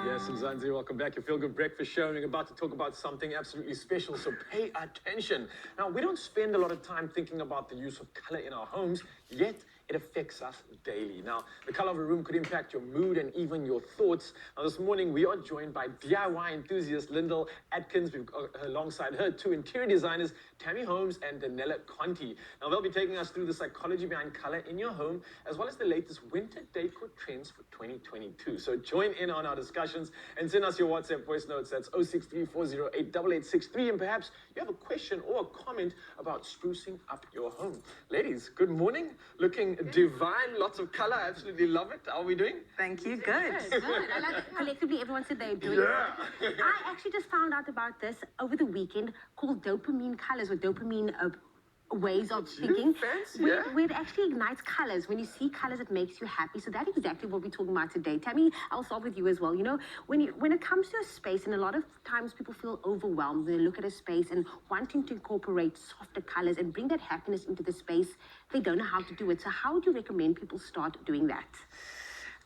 Yes, Mzansi, welcome back. Your Feel Good Breakfast show. We're about to talk about something absolutely special, so pay attention. Now, we don't spend a lot of time thinking about the use of color in our homes, yet it affects us daily. Now, the color of a room could impact your mood and even your thoughts. Now, this morning, we are joined by DIY enthusiast Lyndall Atkins. We've got alongside her two interior designers, Tammy Holmes and Danela Conti. Now, they'll be taking us through the psychology behind color in your home, as well as the latest winter decor trends for 2022. So join in on our discussions and send us your WhatsApp voice notes. That's 063-408-8863. And perhaps you have a question or a comment about sprucing up your home. Ladies, good morning. Looking divine, lots of color. I absolutely love it. How are we doing? Thank you. Good. Good. I like collectively everyone said they're doing Yeah. it. I actually just found out about this over the weekend called dopamine colors or dopamine ways of thinking. Fancy, where, yeah? where it actually ignites colors. When you see colors, it makes you happy. So that's exactly what we're talking about today. Tammy, I'll start with you as well. You know, when it comes to a space, and a lot of times people feel overwhelmed. They look at a space and wanting to incorporate softer colors and bring that happiness into the space, they don't know how to do it. So how do you recommend people start doing that?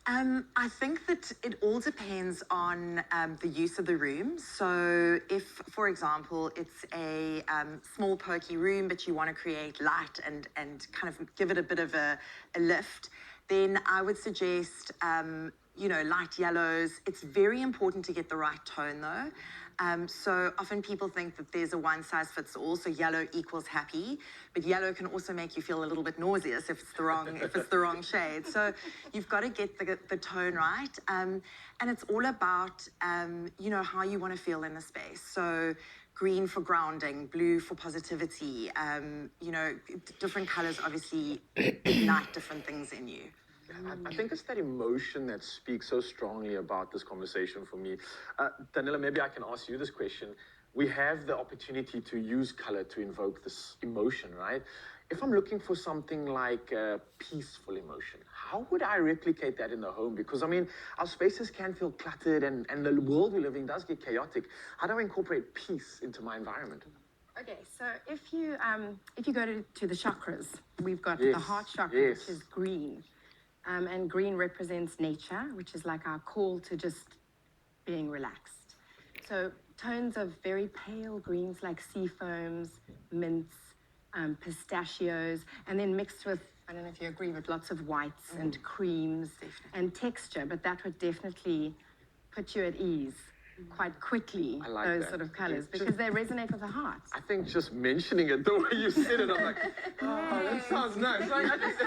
I think that it all depends on the use of the room. So if, for example, it's a small perky room, but you want to create light and kind of give it a bit of a lift, then I would suggest, light yellows. It's very important to get the right tone though. So often people think that there's a one size fits all, so yellow equals happy, but yellow can also make you feel a little bit nauseous if it's the wrong shade. So you've got to get the tone right, and it's all about how you want to feel in the space. So green for grounding, blue for positivity. Different colors obviously ignite different things in you. I think it's that emotion that speaks so strongly about this conversation for me. Danila, maybe I can ask you this question. We have the opportunity to use color to invoke this emotion, right? If I'm looking for something like a peaceful emotion, how would I replicate that in the home? Because, I mean, our spaces can feel cluttered and the world we live in does get chaotic. How do I incorporate peace into my environment? Okay, so if you go to the chakras, we've got Yes, the heart chakra, yes. which is green. And green represents nature, which is like our call to just being relaxed. So tones of very pale greens like sea foams, mints, pistachios, and then mixed with, I don't know if you agree, with lots of whites and creams and texture, but that would definitely put you at ease quite quickly, I like those that. sort of colors, because they resonate with the heart. I think just mentioning it, the way you said it, I'm like, oh, that sounds nice. Like, I just...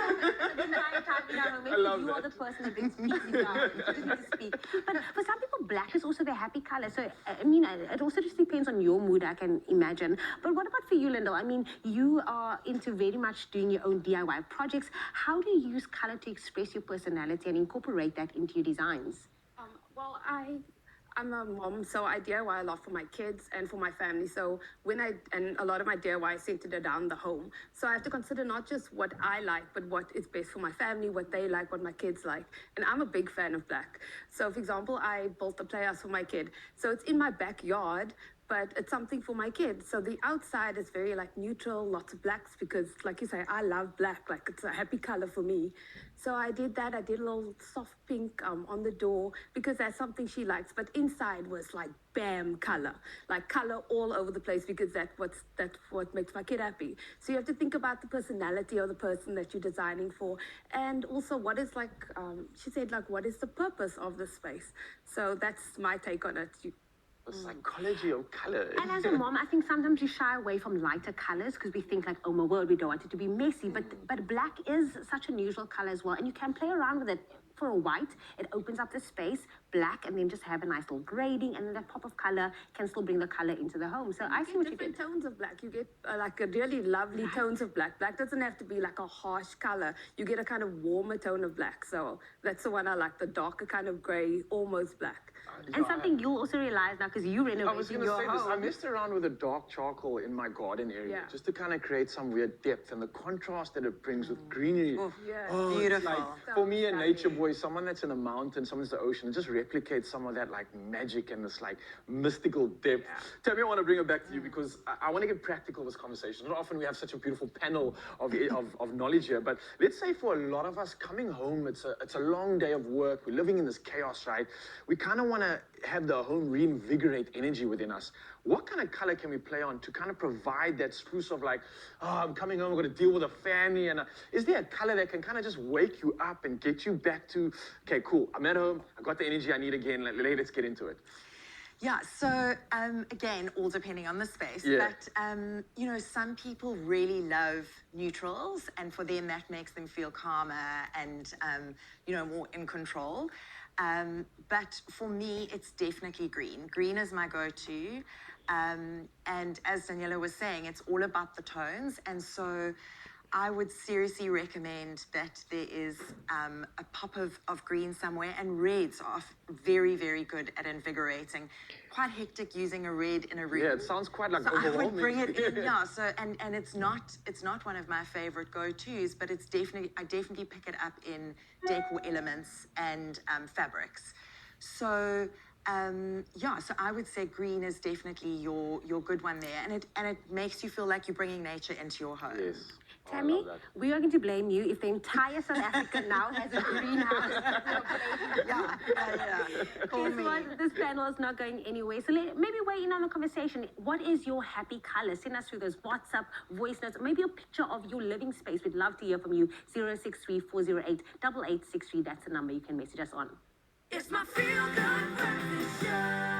I love you that. are the person that brings peace into our home. You just need to speak. But for some people, black is also their happy color. So, I mean, it also just depends on your mood, I can imagine. But what about for you, Lyndall? I mean, you are into very much doing your own DIY projects. How do you use color to express your personality and incorporate that into your designs? Well, I'm a mom, so I DIY a lot for my kids and for my family. So and a lot of my DIY is centered around the home. So I have to consider not just what I like, but what is best for my family, what they like, what my kids like. And I'm a big fan of black. So for example, I built a playhouse for my kid. So it's in my backyard, but it's something for my kids. So the outside is very like neutral, lots of blacks, because like you say, I love black, like it's a happy color for me. So I did that. I did a little soft pink on the door because that's something she likes. But inside was like bam color, like color all over the place, because that's what makes my kid happy. So you have to think about the personality of the person that you're designing for, and also what is like, she said, like, what is the purpose of the space? So that's my take on it. The psychology of color. And as a mom, I think sometimes we shy away from lighter colors because we think like, oh my word, we don't want it to be messy. But black is such a neutral color as well. And you can play around with it. For a white, it opens up the space, black, and then just have a nice little grading, and then that pop of color can still bring the color into the home. So I see what you did. Different tones of black. You get like a really lovely tones of black. Black doesn't have to be like a harsh color. You get a kind of warmer tone of black. So that's the one I like, the darker kind of gray, almost black. And something you'll also realize now, because you I was renovating going to your say this. I home. messed around with a dark charcoal in my garden area just to kind of create some weird depth and the contrast that it brings with greenery. Yeah. Oh, Beautiful. it's like, for me, a nature boy, someone that's in the mountain, someone that's in the ocean, it just replicate some of that like magic and this like mystical depth. Tammy, I want to bring it back to you because I want to get practical with this conversation. Not often we have such a beautiful panel of knowledge here, but let's say for a lot of us coming home, it's a long day of work. We're living in this chaos, right? We kind of want to have the home reinvigorate energy within us. What kind of color can we play on to kind of provide that spruce of like, oh, I'm coming home, I'm going to deal with a family. And is there a color that can kind of just wake you up and get you back to, okay, cool, I'm at home, I got the energy I need again, let's get into it. Yeah, so again, all depending on the space. Yeah. But, you know, some people really love neutrals, and for them that makes them feel calmer and, you know, more in control. But for me, it's definitely green. Green is my go-to. And as Danela was saying, it's all about the tones. And so I would seriously recommend that there is a pop of green somewhere, and reds are very, very good at invigorating. Quite hectic using a red in a room. Yeah, it sounds quite like So I overwhelming. would bring it in, yeah. So and it's not one of my favorite go-tos, but it's I definitely pick it up in decor elements and fabrics. So yeah, so I would say green is definitely your good one there, and it makes you feel like you're bringing nature into your home. Yes. Oh, I Tammy, love that. we are going to blame you if the entire South Africa now has a greenhouse. Yeah. Call Guess me. what? This panel is not going anywhere. So maybe weigh in on the conversation. What is your happy color? Send us through those WhatsApp voice notes, maybe a picture of your living space. We'd love to hear from you. 063-408-8863. That's the number you can message us on. It's my Feel Good Breakfast Show.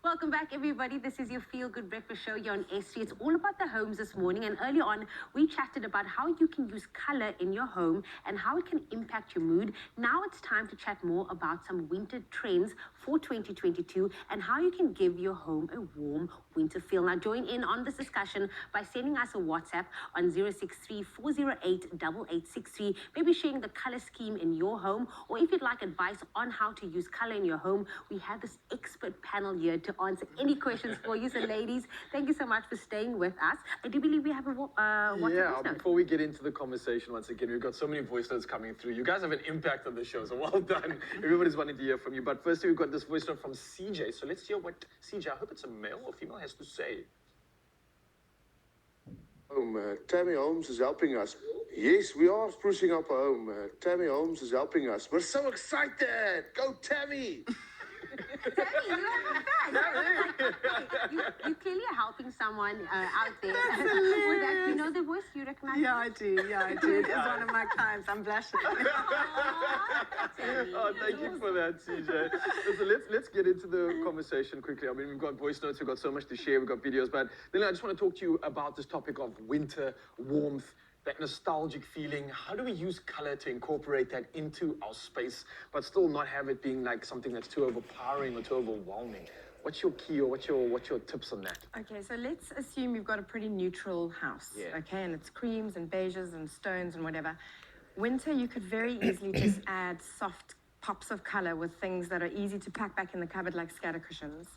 Welcome back, everybody. This is your Feel Good Breakfast Show. You're on S3. It's all about the homes this morning. And earlier on, we chatted about how you can use color in your home and how it can impact your mood. Now it's time to chat more about some winter trends for 2022 and how you can give your home a warm winter feel. Now, join in on this discussion by sending us a WhatsApp on 063-408-8863. Maybe sharing the color scheme in your home, or if you'd like advice on how to use color in your home, we have this expert panel here to answer any questions for you. So, ladies, thank you so much for staying with us. I do believe we have a WhatsApp voice note. Before we get into the conversation once again, we've got so many voice notes coming through. You guys have an impact on the show, so well done. Everybody's wanting to hear from you. But firstly, we've got this voice note from CJ. So let's hear what CJ, I hope it's a male or female, has to say. Tammy Holmes is helping us. Yes, we are sprucing up our home. Tammy Holmes is helping us. We're so excited! Go Tammy! Tammy, you are my fan. You clearly are helping someone out there. With that, you know the voice? You recognize Yeah, I do. It is one of my clients. I'm blushing. Oh, thank you for that, CJ. So let's get into the conversation quickly. I mean, we've got voice notes, we've got so much to share, we've got videos, but then I just want to talk to you about this topic of winter warmth, that nostalgic feeling. How do we use color to incorporate that into our space, but still not have it being like something that's too overpowering or too overwhelming? What's your key, or what's your tips on that? Okay, so let's assume you've got a pretty neutral house, Yeah. okay, and it's creams and beiges and stones and whatever. Winter, you could very easily just add soft pops of color with things that are easy to pack back in the cupboard, like scatter cushions.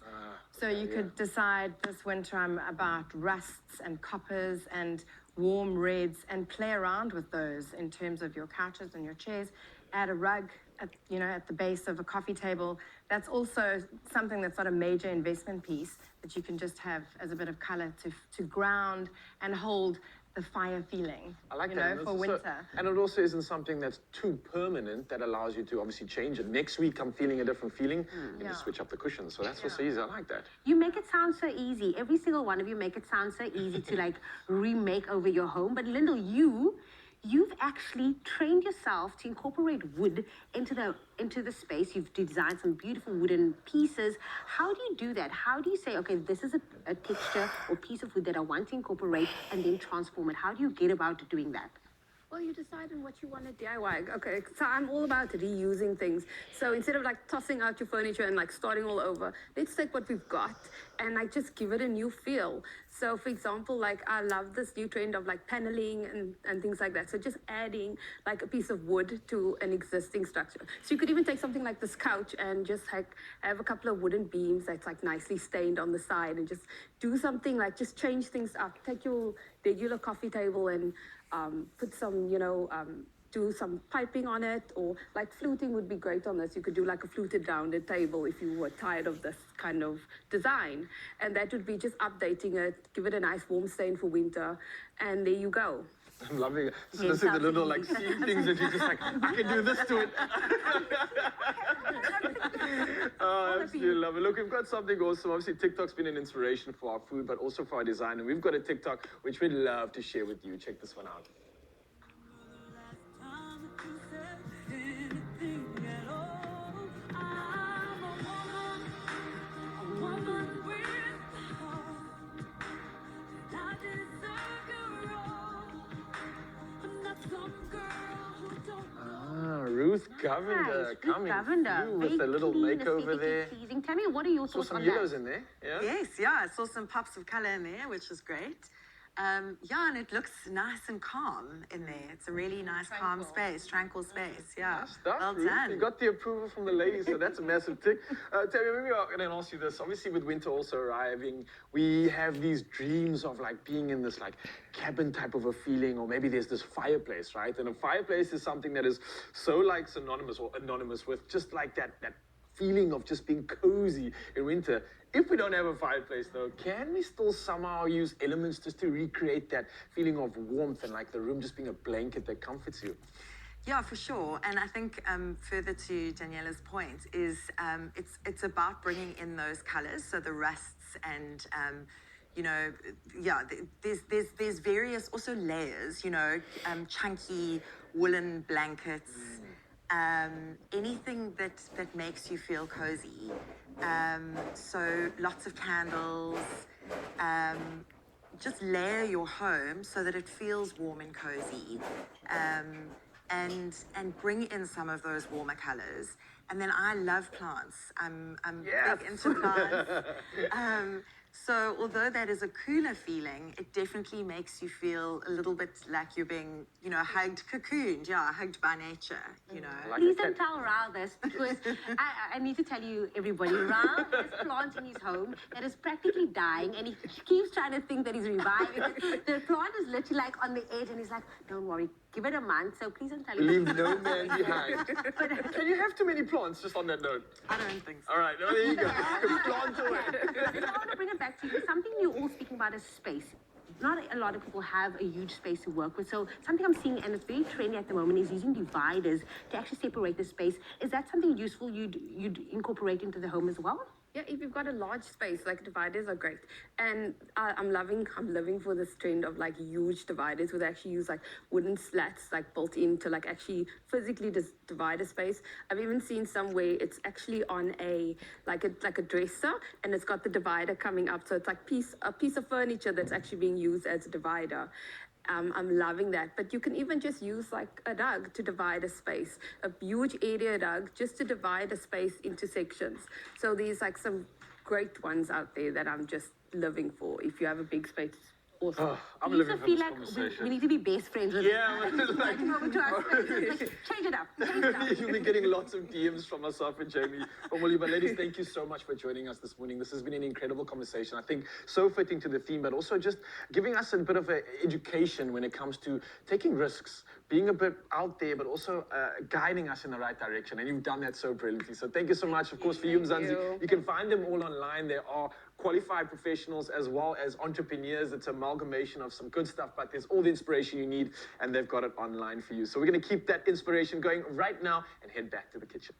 So you could decide this winter I'm about rusts and coppers and warm reds, and play around with those in terms of your couches and your chairs. Add a rug at the base of a coffee table. That's also something that's not a major investment piece that you can just have as a bit of color to ground and hold the fire feeling. I like you that. know, And for it's winter. and it also isn't something that's too permanent, that allows you to obviously change it. Next week, I'm feeling a different feeling, and Yeah. just switch up the cushions. So that's also easy. I like that. You make it sound so easy. Every single one of you make it sound so easy to like remake over your home. But Lyndall, you've actually trained yourself to incorporate wood into the space. You've designed some beautiful wooden pieces. How do you do that? How do you say, okay, this is a texture or piece of wood that I want to incorporate and then transform it? How do you get about doing that? Well, you decide on what you want to DIY. Okay, so I'm all about reusing things. So instead of like tossing out your furniture and like starting all over, let's take what we've got and like just give it a new feel. So for example, like I love this new trend of like paneling and things like that. So just adding like a piece of wood to an existing structure. So you could even take something like this couch and just like have a couple of wooden beams that's like nicely stained on the side, and just do something like just change things up. Take your regular coffee table and put some, do some piping on it, or like fluting would be great on this. You could do like a fluted rounded table if you were tired of this kind of design. And that would be just updating it, give it a nice warm stain for winter, and there you go. I'm loving it. Just Yes, listening to the little like absolutely. scene things that you just like, I can do this to it. Oh, absolutely love it. Look, we've got something awesome. Obviously, TikTok's been an inspiration for our food, but also for our design. And we've got a TikTok which we'd love to share with you. Check this one out. Ruth Govender Nice. coming Lavender. through with a little Very clean, makeover aesthetically there. pleasing. Tell me, what are your Saw thoughts some on yellows that? in there. Yeah. Yes, yeah, I saw some pops of color in there, which is great. Yeah, and it looks nice and calm in there. It's a really nice, calm space, tranquil space. Yeah, Stuff, well Ruth. done. You got the approval from the ladies, so that's a massive tick. Tammy, maybe I'm going to ask you this. Obviously, with winter also arriving, we have these dreams of like being in this like cabin type of a feeling, or maybe there's this fireplace, right? And a fireplace is something that is so like synonymous or anonymous with just like that feeling of just being cozy in winter. If we don't have a fireplace though, can we still somehow use elements just to recreate that feeling of warmth and like the room just being a blanket that comforts you? Yeah, for sure. And I think further to Daniela's point is it's about bringing in those colors, so the rusts and you know, yeah, there's various also layers, you know, chunky woolen blankets, anything that makes you feel cozy. So lots of candles. Just layer your home so that it feels warm and cozy, and bring in some of those warmer colors. And then I love plants. I'm Yes. big into plants. So although that is a cooler feeling, it definitely makes you feel a little bit like you're being, you know, hugged, cocooned, yeah, hugged by nature, you know. Like Please a don't cat. tell Ra this, because I need to tell you, everybody, Ra has plants in his home that is practically dying, and he keeps trying to think that he's reviving it. The plant is literally like on the edge, and he's like, don't worry, give it a month, so please don't tell him. Leave no man behind. Can you have too many plants, just on that note? I don't think so. All right, well, there you go. Plant away. I want to bring it back to you. Something you're all speaking about is space. Not a lot of people have a huge space to work with. So something I'm seeing, and it's very trendy at the moment, is using dividers to actually separate the space. Is that something useful you'd incorporate into the home as well? Yeah, if you've got a large space, like dividers are great. And I'm living for this trend of like huge dividers where they actually use like wooden slats like built in to like actually physically divide a space. I've even seen some where it's actually on a dresser, and it's got the divider coming up. So it's like a piece of furniture that's actually being used as a divider. I'm loving that. But you can even just use like a rug to divide a space, a huge area rug just to divide a space into sections. So there's like some great ones out there that I'm just living for. If you have a big space, awesome. Oh, I'm We living used for to this feel like conversation. we need to be best friends with Yeah, it. like- Like, over to our spaces, like, change it up. Change it up. You'll be getting lots of DMs from myself and Jamie from Willie. But ladies, thank you so much for joining us this morning. This has been an incredible conversation. I think so fitting to the theme, but also just giving us a bit of an education when it comes to taking risks, being a bit out there, but also guiding us in the right direction. And you've done that so brilliantly. So thank you so much. Of course, for you, Mzansi, you can find them all online. There are qualified professionals as well as entrepreneurs. It's an amalgamation of some good stuff, but there's all the inspiration you need, and they've got it online for you. So we're going to keep that inspiration going right now and head back to the kitchen.